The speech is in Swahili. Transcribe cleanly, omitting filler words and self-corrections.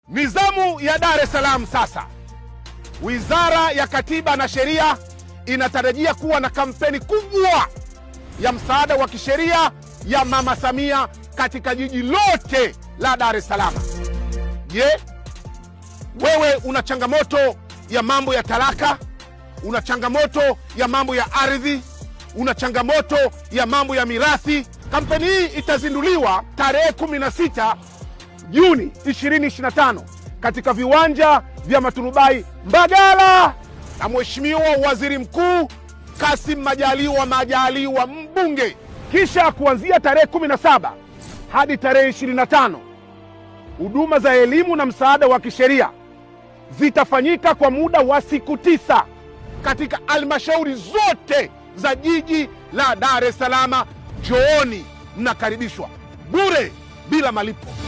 Nizamu ya Dar es Salaam sasa. Wizara ya Katiba na Sheria inatarajia kuwa na kampeni kubwa ya msaada wa kisheria ya Mama Samia katika jiji lote la Dar es Salaam. Je, wewe una changamoto ya mambo ya talaka? Una changamoto ya mambo ya ardhi? Una changamoto ya mambo ya mirathi? Kampeni hii itazinduliwa tarehe 16 Juni 2025 katika viwanja vya Maturubai Mbagala na Mheshimiwa Waziri Mkuu Kassim Majaliwa mbunge. Kisha kuanzia tarehe 17 hadi tarehe 25 huduma za elimu na msaada wa kisheria zitafanyika kwa muda wa siku 9 katika halmashauri zote za jiji la Dar es Salaam. Jooni, mnakaribishwa bure bila malipo.